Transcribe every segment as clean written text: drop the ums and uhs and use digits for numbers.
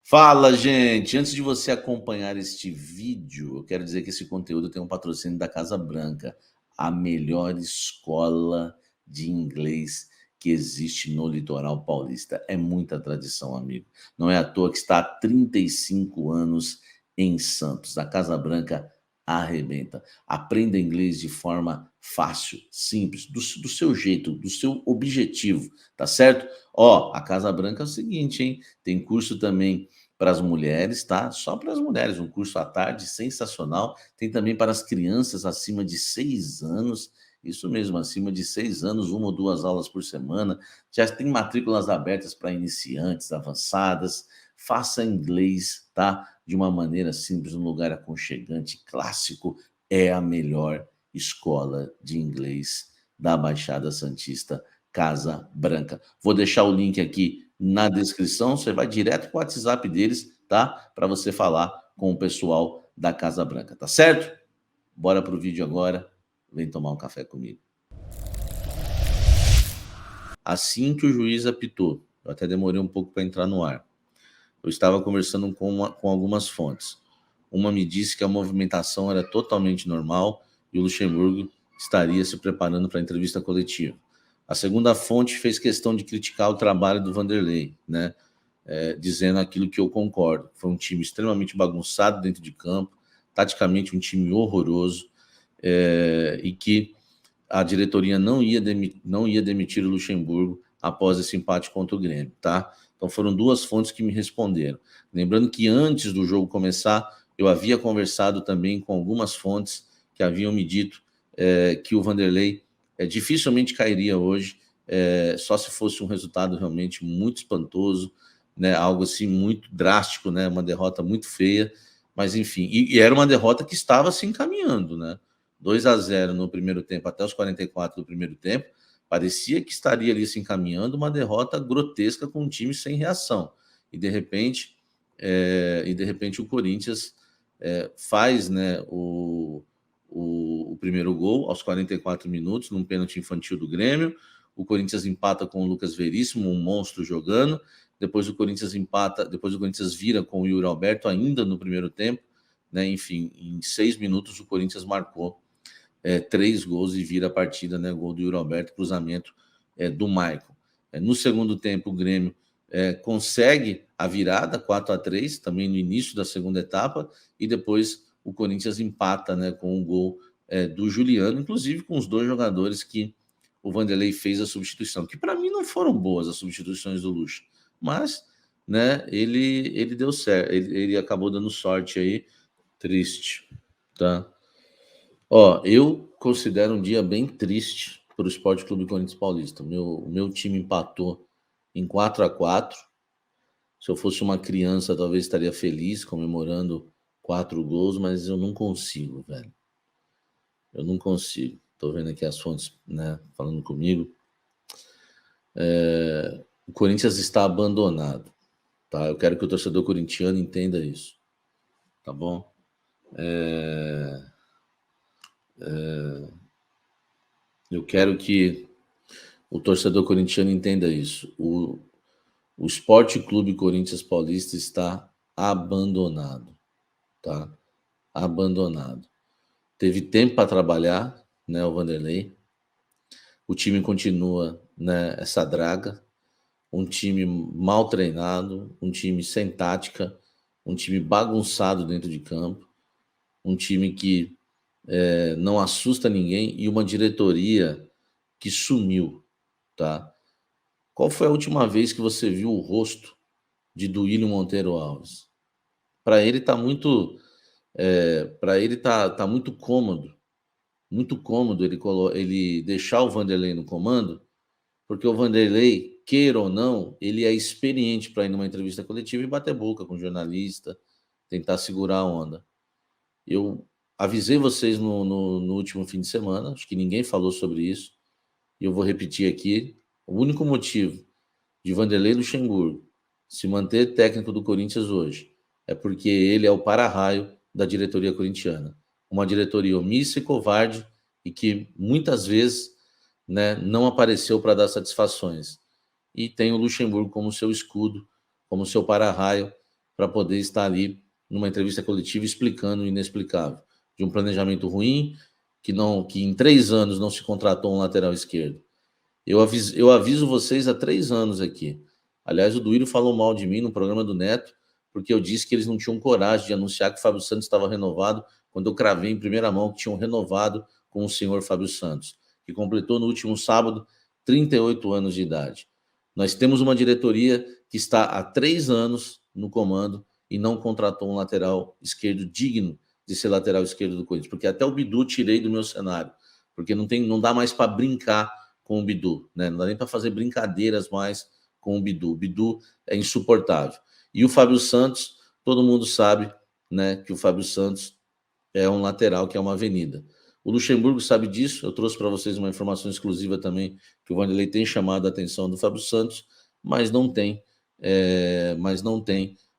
Fala, gente! Antes de você acompanhar este vídeo, eu quero dizer que esse conteúdo tem um patrocínio da Casa Branca, a melhor escola de inglês que existe no litoral paulista. É muita tradição, amigo. Não é à toa que está há 35 anos em Santos. A Casa Branca arrebenta. Aprenda inglês de forma fácil, simples, do seu jeito, do seu objetivo, tá certo? Ó, a Casa Branca é o seguinte, hein? Tem curso também para as mulheres, tá? Só para as mulheres, um curso à tarde sensacional. Tem também para as crianças acima de 6 anos, isso mesmo, acima de 6 anos, 1 ou 2 aulas por semana. Já tem matrículas abertas para iniciantes, avançadas. Faça inglês, tá? De uma maneira simples, num lugar aconchegante, clássico. É a melhor escola de inglês da Baixada Santista, Casa Branca. Vou deixar o link aqui na descrição, você vai direto para o WhatsApp deles, tá? Para você falar com o pessoal da Casa Branca, tá certo? Bora pro vídeo agora, vem tomar um café comigo. Assim que o juiz apitou, eu até demorei um pouco para entrar no ar, eu estava conversando com algumas fontes. Uma me disse que a movimentação era totalmente normal e o Luxemburgo estaria se preparando para a entrevista coletiva. A segunda fonte fez questão de criticar o trabalho do Vanderlei, né? Dizendo aquilo que eu concordo. Foi um time extremamente bagunçado dentro de campo, taticamente um time horroroso, e que a diretoria não ia demitir o Luxemburgo após esse empate contra o Grêmio, tá? Então foram duas fontes que me responderam. Lembrando que antes do jogo começar, eu havia conversado também com algumas fontes que haviam me dito que o Vanderlei dificilmente cairia hoje, só se fosse um resultado realmente muito espantoso, né? Algo assim muito drástico, né? Uma derrota muito feia, mas enfim, e era uma derrota que estava se encaminhando, né? 2-0 no primeiro tempo, até os 44 do primeiro tempo, parecia que estaria ali se encaminhando uma derrota grotesca com um time sem reação. E de repente, o Corinthians faz, né, o primeiro gol aos 44 minutos, num pênalti infantil do Grêmio. O Corinthians empata com o Lucas Veríssimo, um monstro jogando. Depois o Corinthians empata, depois o Corinthians vira com o Yuri Alberto ainda no primeiro tempo, né? Enfim, em 6 minutos o Corinthians marcou 3 gols e vira a partida, né? Gol do Yuri Alberto, cruzamento do Maicon. No segundo tempo, o Grêmio consegue a virada 4-3, também no início da segunda etapa, e depois o Corinthians empata, né, com o gol do Juliano, inclusive com os dois jogadores que o Vanderlei fez a substituição, que para mim não foram boas as substituições do Lucha, mas, né, ele deu certo, ele acabou dando sorte aí, triste, tá? Ó, eu considero um dia bem triste para o Sport Clube Corinthians Paulista. O meu time empatou em 4-4. Se eu fosse uma criança, talvez estaria feliz comemorando 4 gols, mas eu não consigo, velho. Eu não consigo. Tô vendo aqui as fontes, né, falando comigo. O Corinthians está abandonado, tá? Eu quero que o torcedor corintiano entenda isso, tá bom? Eu quero que o torcedor corintiano entenda isso. O Sport Clube Corinthians Paulista está abandonado, tá? Abandonado. Teve tempo para trabalhar, né, o Vanderlei. O time continua, né, essa draga. Um time mal treinado, um time sem tática, um time bagunçado dentro de campo, um time que não assusta ninguém e uma diretoria que sumiu, tá? Qual foi a última vez que você viu o rosto de Duílio Monteiro Alves? Para ele tá muito, para ele tá muito cômodo ele deixar o Vanderlei no comando, porque o Vanderlei, queira ou não, ele é experiente para ir numa entrevista coletiva e bater boca com o jornalista, tentar segurar a onda. Eu avisei vocês no último fim de semana, acho que ninguém falou sobre isso, e eu vou repetir aqui. O único motivo de Vanderlei Luxemburgo se manter técnico do Corinthians hoje é porque ele é o para-raio da diretoria corintiana. Uma diretoria omissa e covarde e que muitas vezes, né, não apareceu para dar satisfações. E tem o Luxemburgo como seu escudo, como seu para-raio, para poder estar ali numa entrevista coletiva explicando o inexplicável. De um planejamento ruim, que em 3 anos não se contratou um lateral esquerdo. Eu aviso vocês há 3 anos aqui. Aliás, o Duílio falou mal de mim no programa do Neto, porque eu disse que eles não tinham coragem de anunciar que o Fábio Santos estava renovado, quando eu cravei em primeira mão que tinham renovado com o senhor Fábio Santos, que completou no último sábado 38 anos de idade. Nós temos uma diretoria que está há 3 anos no comando e não contratou um lateral esquerdo digno de ser lateral esquerdo do Corinthians, porque até o Bidu tirei do meu cenário, porque não dá mais para brincar com o Bidu, né? Não dá nem para fazer brincadeiras mais com o Bidu. O Bidu é insuportável. E o Fábio Santos, todo mundo sabe, né, que o Fábio Santos é um lateral que é uma avenida. O Luxemburgo sabe disso, eu trouxe para vocês uma informação exclusiva também, que o Vanderlei tem chamado a atenção do Fábio Santos, mas não tem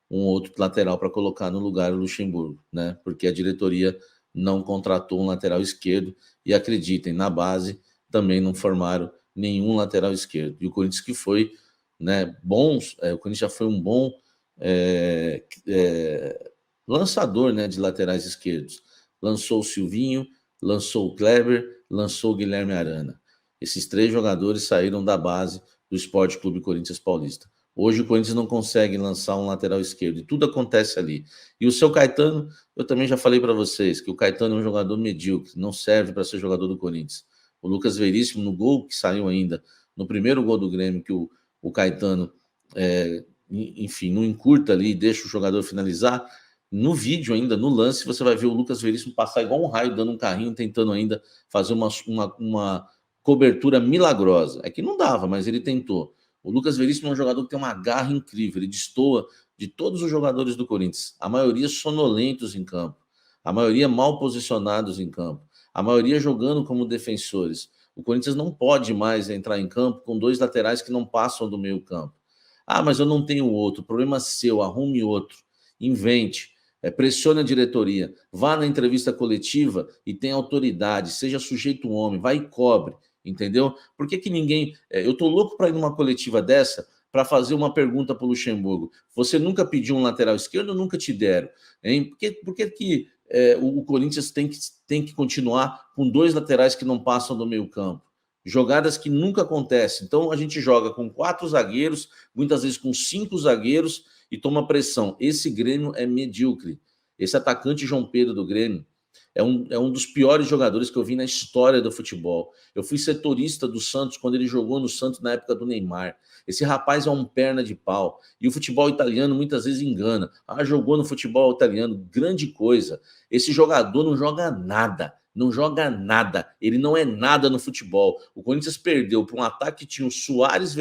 um outro lateral para colocar no lugar do Luxemburgo, né? Porque a diretoria não contratou um lateral esquerdo e, acreditem, na base também não formaram nenhum lateral esquerdo. E o Corinthians que foi, né, o Corinthians já foi um bom lançador, né, de laterais esquerdos. Lançou o Silvinho, lançou o Kleber, lançou o Guilherme Arana. Esses 3 jogadores saíram da base do Sport Clube Corinthians Paulista. Hoje o Corinthians não consegue lançar um lateral esquerdo e tudo acontece ali. E o seu Caetano, eu também já falei para vocês que o Caetano é um jogador medíocre, não serve para ser jogador do Corinthians. O Lucas Veríssimo, no gol que saiu ainda, no primeiro gol do Grêmio, que o Caetano, enfim, não encurta ali e deixa o jogador finalizar, no vídeo ainda, no lance, você vai ver o Lucas Veríssimo passar igual um raio, dando um carrinho, tentando ainda fazer uma cobertura milagrosa. É que não dava, mas ele tentou. O Lucas Veríssimo é um jogador que tem uma garra incrível, ele destoa de todos os jogadores do Corinthians, a maioria sonolentos em campo, a maioria mal posicionados em campo, a maioria jogando como defensores. O Corinthians não pode mais entrar em campo com 2 laterais que não passam do meio campo. Ah, mas eu não tenho outro, problema seu, arrume outro, invente, pressione a diretoria, vá na entrevista coletiva e tenha autoridade, seja sujeito homem, vai e cobre. Entendeu? Por que ninguém... eu tô louco para ir numa coletiva dessa para fazer uma pergunta para o Luxemburgo. Você nunca pediu um lateral esquerdo ou nunca te deram? Hein? Por que o Corinthians tem que continuar com 2 laterais que não passam do meio campo? Jogadas que nunca acontecem. Então a gente joga com 4 zagueiros, muitas vezes com 5 zagueiros e toma pressão. Esse Grêmio é medíocre. Esse atacante João Pedro do Grêmio é um dos piores jogadores que eu vi na história do futebol. Eu fui setorista do Santos quando ele jogou no Santos na época do Neymar. Esse rapaz é um perna de pau. E o futebol italiano muitas vezes engana. Ah, jogou no futebol italiano, grande coisa. Esse jogador não joga nada. Não joga nada. Ele não é nada no futebol. O Corinthians perdeu para um ataque que tinha o Suárez,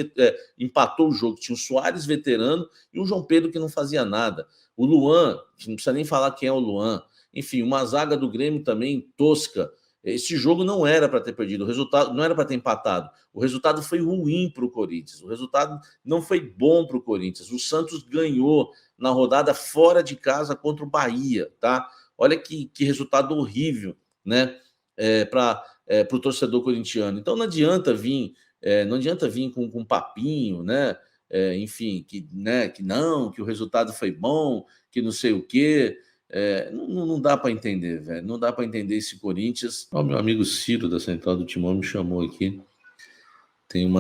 empatou o jogo, tinha o Suárez veterano e o João Pedro que não fazia nada. O Luan, não precisa nem falar quem é o Luan. Enfim, uma zaga do Grêmio também tosca. Esse jogo não era para ter perdido, o resultado não era para ter empatado. O resultado foi ruim para o Corinthians, o resultado não foi bom para o Corinthians. O Santos ganhou na rodada fora de casa contra o Bahia, tá? Olha que resultado horrível, né? Para o torcedor corintiano. Então não adianta vir com papinho, né? Enfim, que o resultado foi bom, que não sei o quê. Não dá para entender, velho. Não dá para entender esse Corinthians. O meu amigo Ciro, da Central do Timão, me chamou aqui. Tem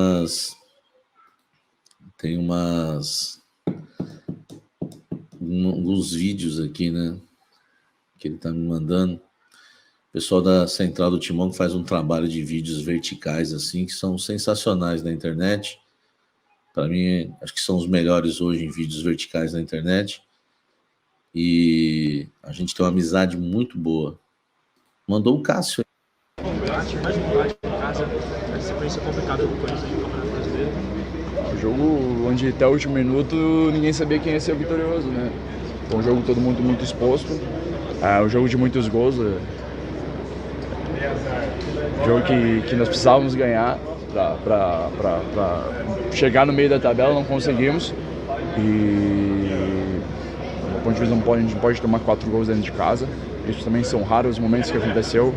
alguns vídeos aqui, né? Que ele tá me mandando. O pessoal da Central do Timão faz um trabalho de vídeos verticais, assim, que são sensacionais na internet. Para mim, acho que são os melhores hoje em vídeos verticais na internet. E a gente tem uma amizade muito boa. Mandou o Cássio. Mais vontade em casa, a sequência complicada do Corinthians no Campeonato Brasileiro. Um jogo onde até o último minuto ninguém sabia quem ia ser o vitorioso, né? Foi um jogo todo mundo muito exposto, um jogo de muitos gols, um jogo que nós precisávamos ganhar para chegar no meio da tabela, não conseguimos. E do ponto de vista, a gente não pode tomar 4 gols dentro de casa. Isso também são raros os momentos que aconteceu.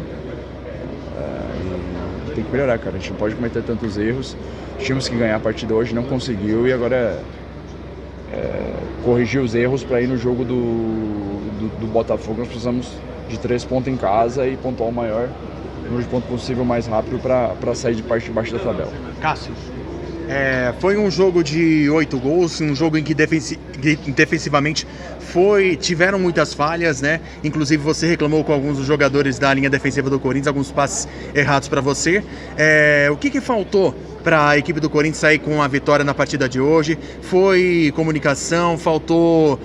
E tem que melhorar, cara. A gente não pode cometer tantos erros. Tínhamos que ganhar a partida hoje, não conseguiu, e agora corrigir os erros para ir no jogo do Botafogo. Nós precisamos de 3 pontos em casa e pontuar o maior número de pontos possível mais rápido para sair de parte de baixo da tabela. Cássio, foi um jogo de 8 gols, um jogo em que defensivamente tiveram muitas falhas, né? Inclusive você reclamou com alguns dos jogadores da linha defensiva do Corinthians, alguns passes errados para você. O que faltou para a equipe do Corinthians sair com a vitória na partida de hoje? Foi comunicação? Faltou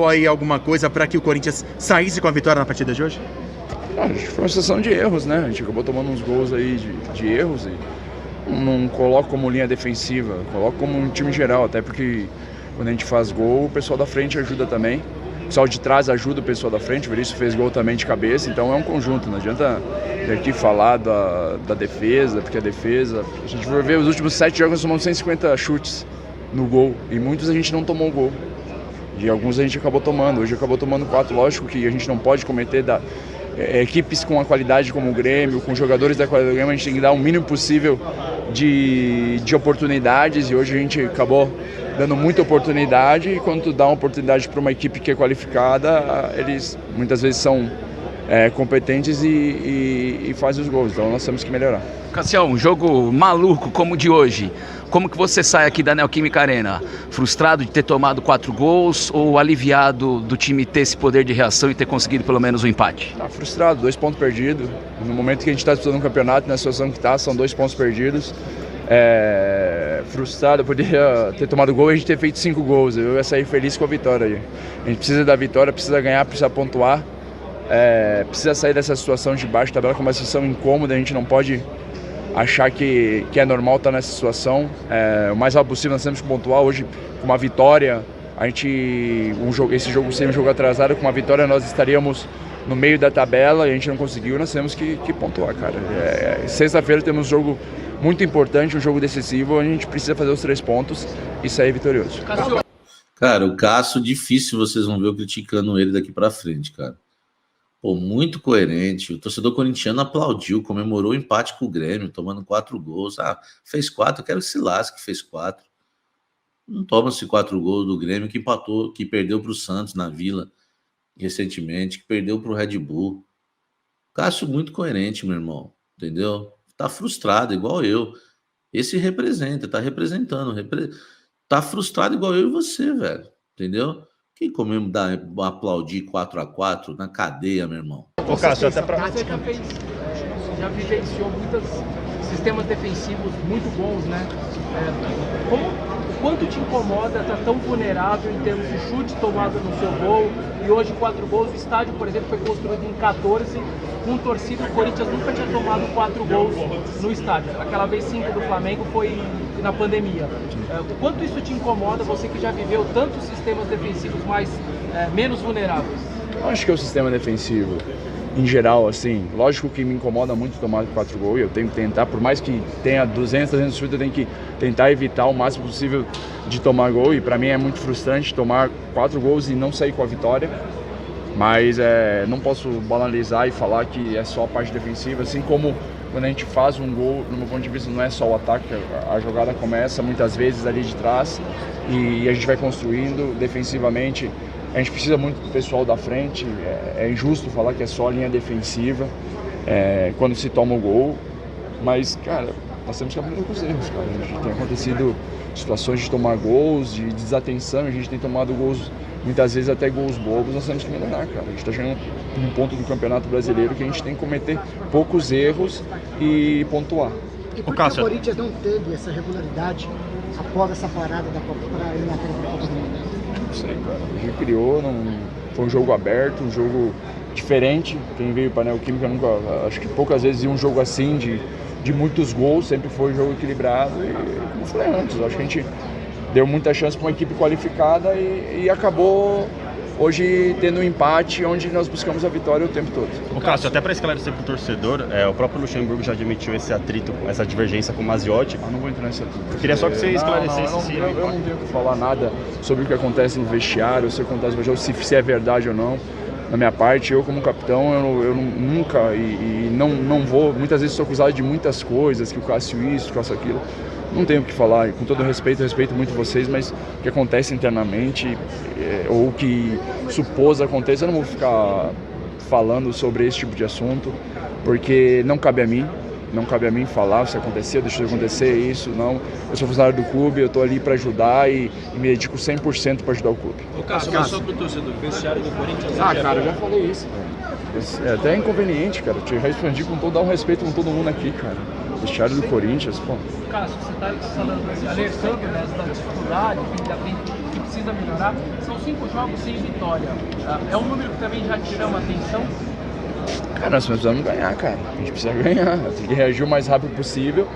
aí alguma coisa para que o Corinthians saísse com a vitória na partida de hoje? Acho que foi uma sucessão de erros, né? A gente acabou tomando uns gols aí de erros e não coloco como linha defensiva, coloco como um time geral, até porque quando a gente faz gol, o pessoal da frente ajuda também. O pessoal de trás ajuda o pessoal da frente, o Veríssimo fez gol também de cabeça, então é um conjunto, não adianta aqui falar da defesa, porque a defesa... A gente vai ver os últimos 7 jogos, nós tomamos 150 chutes no gol, e muitos a gente não tomou gol. E alguns a gente acabou tomando, hoje acabou tomando 4, lógico que a gente não pode cometer equipes com a qualidade como o Grêmio, com jogadores da qualidade do Grêmio, a gente tem que dar o mínimo possível de oportunidades, e hoje a gente acabou dando muita oportunidade, e quando tu dá uma oportunidade para uma equipe que é qualificada, eles muitas vezes são competentes e fazem os gols, então nós temos que melhorar. Cássio, um jogo maluco como o de hoje, como que você sai aqui da Neoquímica Arena? Frustrado de ter tomado 4 gols ou aliviado do time ter esse poder de reação e ter conseguido pelo menos um empate? Frustrado, 2 pontos perdidos. No momento que a gente está disputando um campeonato, na situação que está, são 2 pontos perdidos. Frustrado, eu poderia ter tomado gol e a gente ter feito 5 gols. Eu ia sair feliz com a vitória aí. A gente precisa da vitória, precisa ganhar, precisa pontuar. Precisa sair dessa situação de baixo tabela, com uma situação incômoda. A gente não pode achar que é normal estar nessa situação. O mais rápido possível nós temos que pontuar. Hoje, com uma vitória, esse jogo seria um jogo atrasado, com uma vitória nós estaríamos no meio da tabela e a gente não conseguiu, nós temos que pontuar, cara. Sexta-feira temos um jogo muito importante, um jogo decisivo, a gente precisa fazer os 3 pontos e sair vitorioso. Cara, o Cássio, difícil vocês vão ver eu criticando ele daqui pra frente, cara. Pô, muito coerente. O torcedor corintiano aplaudiu, comemorou o empate com o Grêmio, tomando 4 gols. Fez 4, eu quero que se lasque, fez 4. Não toma-se 4 gols do Grêmio que empatou, que perdeu pro Santos na Vila recentemente, que perdeu pro Red Bull. Cássio muito coerente, meu irmão, entendeu? Tá frustrado, igual eu. Esse representa, tá representando. Tá frustrado igual eu e você, velho, entendeu? Quem comemos aplaudir 4-4 na cadeia, meu irmão? Ô, Cássio, até pra... Você já vivenciou muitos sistemas defensivos muito bons, né? O quanto te incomoda estar tão vulnerável em termos de chute tomado no seu gol e hoje 4 gols? O estádio, por exemplo, foi construído em 14 com torcida. O Corinthians nunca tinha tomado 4 gols no estádio. Aquela vez 5 do Flamengo foi na pandemia. O quanto isso te incomoda, você que já viveu tantos sistemas defensivos menos vulneráveis? Eu acho que é o sistema defensivo em geral, assim, lógico que me incomoda muito tomar 4 gols, eu tenho que tentar, por mais que tenha 200, 300 chutes, eu tenho que tentar evitar o máximo possível de tomar gol, e para mim é muito frustrante tomar 4 gols e não sair com a vitória, mas não posso banalizar e falar que é só a parte defensiva, assim como quando a gente faz um gol, no meu ponto de vista, não é só o ataque, a jogada começa muitas vezes ali de trás e a gente vai construindo defensivamente. A gente precisa muito do pessoal da frente, é injusto falar que é só a linha defensiva quando se toma o gol, mas, cara, nós temos que aprender com os erros, cara. A gente tem acontecido situações de tomar gols, de desatenção, a gente tem tomado gols, muitas vezes até gols bobos, nós temos que melhorar, cara. A gente está chegando num ponto do Campeonato Brasileiro que a gente tem que cometer poucos erros e pontuar. E por que o Corinthians não teve essa regularidade após essa parada da Copa para ir na Copa do Mundo? Não sei, cara. A gente criou, foi um jogo aberto, um jogo diferente. Quem veio para a Neoquímica nunca, acho que poucas vezes ia um jogo assim de muitos gols, sempre foi um jogo equilibrado e, como eu falei antes, acho que a gente deu muita chance para uma equipe qualificada e acabou hoje tendo um empate onde nós buscamos a vitória o tempo todo. O Cássio, até para esclarecer para o torcedor, o próprio Luxemburgo já admitiu esse atrito, essa divergência com o Maziotti. Não vou entrar nesse atrito. Eu queria só que você esclarecesse. Eu não tenho que falar nada sobre o que acontece no vestiário, se acontece no vestiário, se é verdade ou não. Da minha parte, eu como capitão, eu nunca e não vou, muitas vezes sou acusado de muitas coisas, que o Cássio isso, que o Cássio aquilo. não tenho o que falar, com todo respeito, eu respeito muito vocês, mas o que acontece internamente, ou o que supôs aconteça, eu não vou ficar falando sobre esse tipo de assunto, porque não cabe a mim falar se aconteceu, deixa de acontecer isso, não. Eu sou funcionário do clube, eu estou ali para ajudar e me dedico 100% para ajudar o clube. Ô Cássio, mas só pro torcedor, vestiário do Corinthians... Cara, eu já falei isso, cara. É até inconveniente, cara, eu te respondi com todo, dar um respeito com todo mundo aqui, cara. Vestiário do Corinthians, pô. Cássio, você está falando, alertando, né, da dificuldade que precisa melhorar. São 5 jogos sem vitória. É um número que também já te chama atenção? Cara, nós precisamos ganhar, cara. A gente precisa ganhar. Tem que reagir o mais rápido possível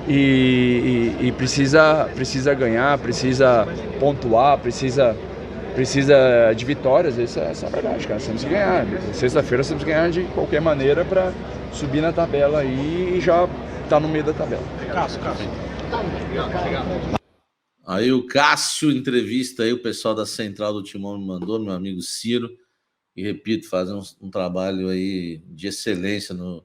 e precisa ganhar, precisa pontuar, precisa de vitórias. Essa é a verdade, cara. Nós temos que ganhar. Sexta-feira nós temos que ganhar de qualquer maneira para subir na tabela aí e já tá no meio da tabela. Cássio. Aí o Cássio entrevista aí, o pessoal da Central do Timão me mandou, meu amigo Ciro. E repito, fazem um trabalho aí de excelência no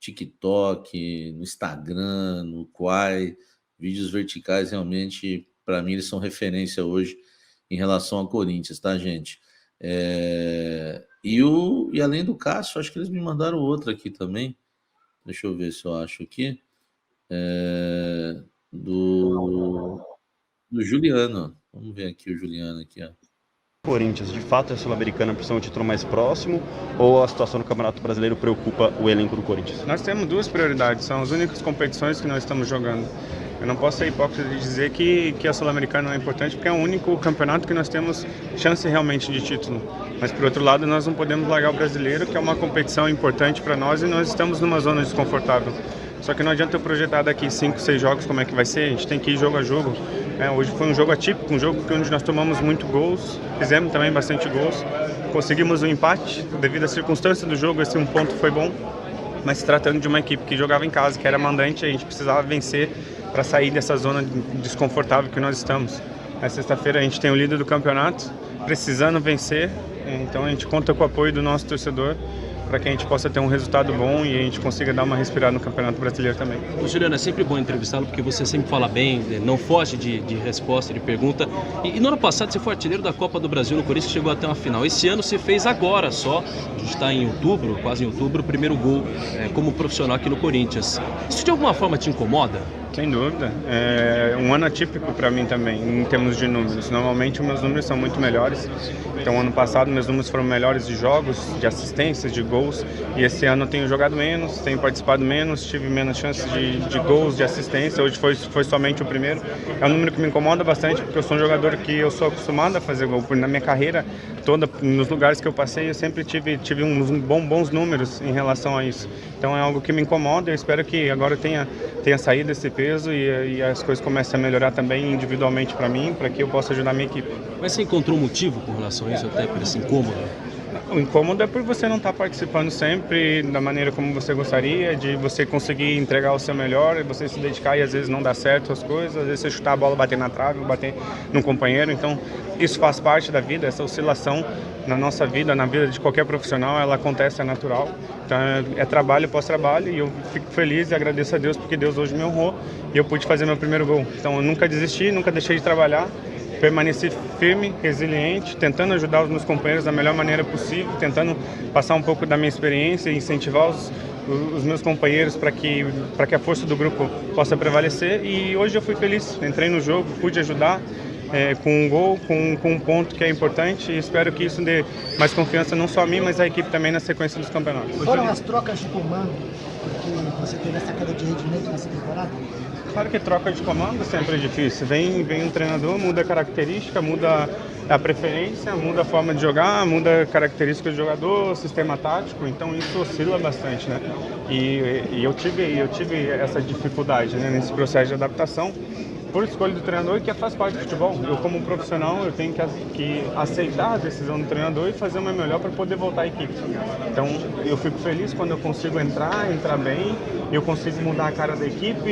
TikTok, no Instagram, no Quai, vídeos verticais, realmente, para mim, eles são referência hoje em relação ao Corinthians, tá, gente? E além do Cássio, acho que eles me mandaram outro aqui também, deixa eu ver se eu acho aqui, do Juliano, vamos ver aqui o Juliano aqui, ó. Corinthians, de fato, é sul-americana por ser um título mais próximo ou a situação no Campeonato Brasileiro preocupa o elenco do Corinthians? Nós temos 2 prioridades, são as únicas competições que nós estamos jogando. Eu não posso ser hipócrita de dizer que a Sul-Americana não é importante, porque é o único campeonato que nós temos chance realmente de título. Mas, por outro lado, nós não podemos largar o Brasileiro, que é uma competição importante para nós e nós estamos numa zona desconfortável. Só que não adianta eu projetar daqui 5, 6 jogos como é que vai ser, a gente tem que ir jogo a jogo. Hoje foi um jogo atípico, um jogo onde nós tomamos muito gols, fizemos também bastante gols, conseguimos um empate, devido à circunstância do jogo, esse 1 ponto foi bom, mas se tratando de uma equipe que jogava em casa, que era mandante, a gente precisava vencer para sair dessa zona desconfortável que nós estamos. Na sexta-feira a gente tem o líder do campeonato, precisando vencer, então a gente conta com o apoio do nosso torcedor, para que a gente possa ter um resultado bom e a gente consiga dar uma respirada no Campeonato Brasileiro também. O Juliano, é sempre bom entrevistá-lo porque você sempre fala bem, não foge de resposta, de pergunta. E no ano passado você foi artilheiro da Copa do Brasil no Corinthians, chegou até uma final. Esse ano você fez agora só, a gente está em outubro, quase em outubro, o primeiro gol como profissional aqui no Corinthians. Isso de alguma forma te incomoda? Sem dúvida. É um ano atípico para mim também, em termos de números. Normalmente os meus números são muito melhores. Então, ano passado, meus números foram melhores de jogos, de assistências, de gols. E esse ano eu tenho jogado menos, tenho participado menos, tive menos chances de gols, de assistência. Hoje foi somente o primeiro. É um número que me incomoda bastante, porque eu sou um jogador que eu sou acostumado a fazer gol. Na minha carreira toda, nos lugares que eu passei, eu sempre tive uns bons números em relação a isso. Então, é algo que me incomoda. Eu espero que agora tenha saído esse peso e as coisas comecem a melhorar também individualmente para mim, para que eu possa ajudar a minha equipe. Mas você encontrou um motivo com relação a isso, até por esse incômodo? O incômodo é por você não estar participando sempre da maneira como você gostaria, de você conseguir entregar o seu melhor, você se dedicar e às vezes não dá certo as coisas, às vezes você chutar a bola, bater na trave, bater num companheiro. Então isso faz parte da vida, essa oscilação na nossa vida, na vida de qualquer profissional, ela acontece, é natural. Então é trabalho após trabalho e eu fico feliz e agradeço a Deus porque Deus hoje me honrou e eu pude fazer meu primeiro gol. Então eu nunca desisti, nunca deixei de trabalhar. Permaneci firme, resiliente, tentando ajudar os meus companheiros da melhor maneira possível, tentando passar um pouco da minha experiência e incentivar os meus companheiros para que a força do grupo possa prevalecer. E hoje eu fui feliz, entrei no jogo, pude ajudar com um gol, com um ponto que é importante e espero que isso dê mais confiança não só a mim, mas à equipe também na sequência dos campeonatos. Foram as trocas de comando que você teve essa queda de rendimento nessa temporada? Claro que troca de comando sempre é difícil. Vem um treinador, muda a característica, muda a preferência, muda a forma de jogar, muda a característica do jogador, sistema tático, então isso oscila bastante, né? E eu tive essa dificuldade, né, nesse processo de adaptação por escolha do treinador, que faz parte do futebol. Eu, como profissional, eu tenho que aceitar a decisão do treinador e fazer o meu melhor para poder voltar à equipe. Então, eu fico feliz quando eu consigo entrar bem, eu consigo mudar a cara da equipe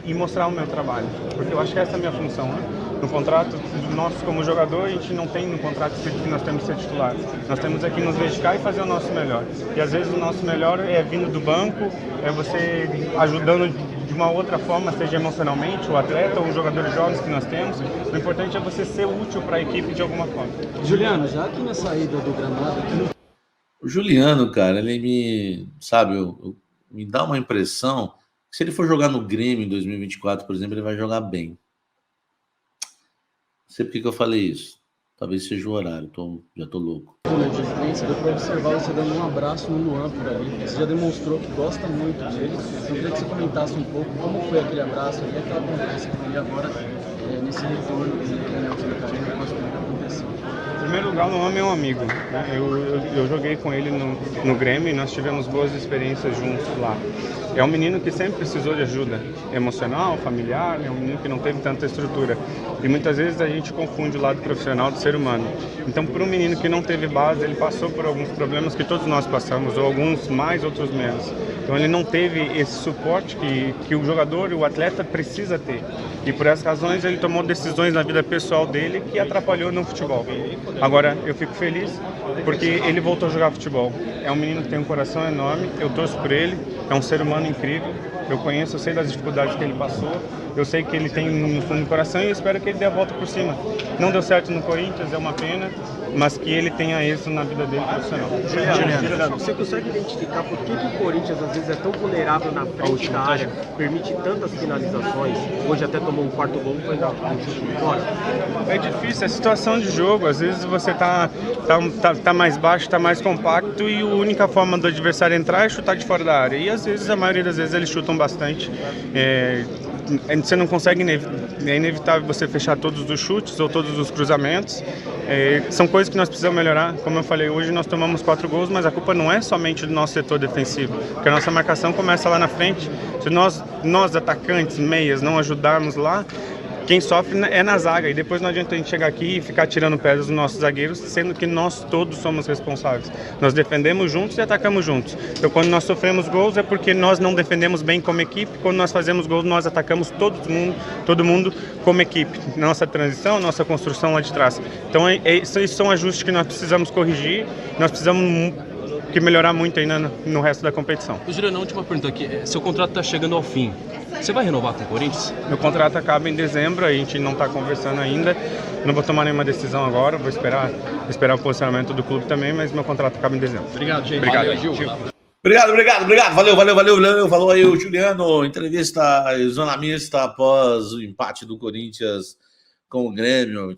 e mostrar o meu trabalho, porque eu acho que essa é a minha função, né? No contrato nosso como jogador, a gente não tem no contrato escrito que nós temos que ser titular. Nós temos aqui nos dedicar e fazer o nosso melhor. E às vezes o nosso melhor é vindo do banco, é você ajudando de uma outra forma, seja emocionalmente, o atleta ou os jogadores jovens que nós temos. O importante é você ser útil para a equipe de alguma forma. Juliano, já aqui na saída do gramado, O Juliano, cara, ele me dá uma impressão que se ele for jogar no Grêmio em 2024, por exemplo, ele vai jogar bem. Não sei por que eu falei isso. Talvez seja o horário, já tô louco. deu para observar você dando um abraço no Luan por ali. Você já demonstrou que gosta muito dele. Eu queria que você comentasse um pouco como foi aquele abraço e aquela conversa com ele agora, nesse retorno dele na Neoquímica Arena, com as coisas que aconteceu. Em primeiro lugar, o Luan é um amigo, né? Eu joguei com ele no Grêmio e nós tivemos boas experiências juntos lá. É um menino que sempre precisou de ajuda emocional, familiar, é um menino que não teve tanta estrutura. E muitas vezes a gente confunde o lado profissional do ser humano. Então, por um menino que não teve base, ele passou por alguns problemas que todos nós passamos, ou alguns mais, outros menos. Então, ele não teve esse suporte que o jogador e o atleta precisa ter. E por essas razões, ele tomou decisões na vida pessoal dele que atrapalhou no futebol. Agora, eu fico feliz porque ele voltou a jogar futebol. É um menino que tem um coração enorme, eu torço por ele, é um ser humano incrível. Eu conheço, eu sei das dificuldades que ele passou, eu sei que ele tem no fundo do coração e eu espero que ele dê a volta por cima. Não deu certo no Corinthians, é uma pena, mas que ele tenha êxito na vida dele profissional. Juliano, você consegue identificar por que o Corinthians às vezes é tão vulnerável na frente da área, permite tantas finalizações, hoje até tomou um quarto gol, foi dar um chute fora? É difícil, é situação de jogo, às vezes você tá mais baixo, tá mais compacto e a única forma do adversário entrar é chutar de fora da área. E às vezes, a maioria das vezes, eles chutam bastante. Você não consegue, é inevitável você fechar todos os chutes ou todos os cruzamentos. São coisas que nós precisamos melhorar. Como eu falei, hoje nós tomamos 4 gols, mas a culpa não é somente do nosso setor defensivo, porque a nossa marcação começa lá na frente. Se nós atacantes, meias, não ajudarmos lá, quem sofre é na zaga, e depois não adianta a gente chegar aqui e ficar tirando pedras dos nossos zagueiros, sendo que nós todos somos responsáveis. Nós defendemos juntos e atacamos juntos. Então, quando nós sofremos gols é porque nós não defendemos bem como equipe. Quando nós fazemos gols, nós atacamos todo mundo como equipe. Nossa transição, nossa construção lá de trás. Então, esses são ajustes que nós precisamos corrigir. Nós precisamos melhorar muito ainda no resto da competição. Juliano, a última pergunta aqui. Seu contrato está chegando ao fim. Você vai renovar com o Corinthians? Meu contrato acaba em dezembro, a gente não está conversando ainda. Não vou tomar nenhuma decisão agora, vou esperar o posicionamento do clube também, mas meu contrato acaba em dezembro. Obrigado, gente. Obrigado, valeu, Gil. Obrigado. Valeu. Falou aí o Juliano. Entrevista Zona Mista após o empate do Corinthians com o Grêmio.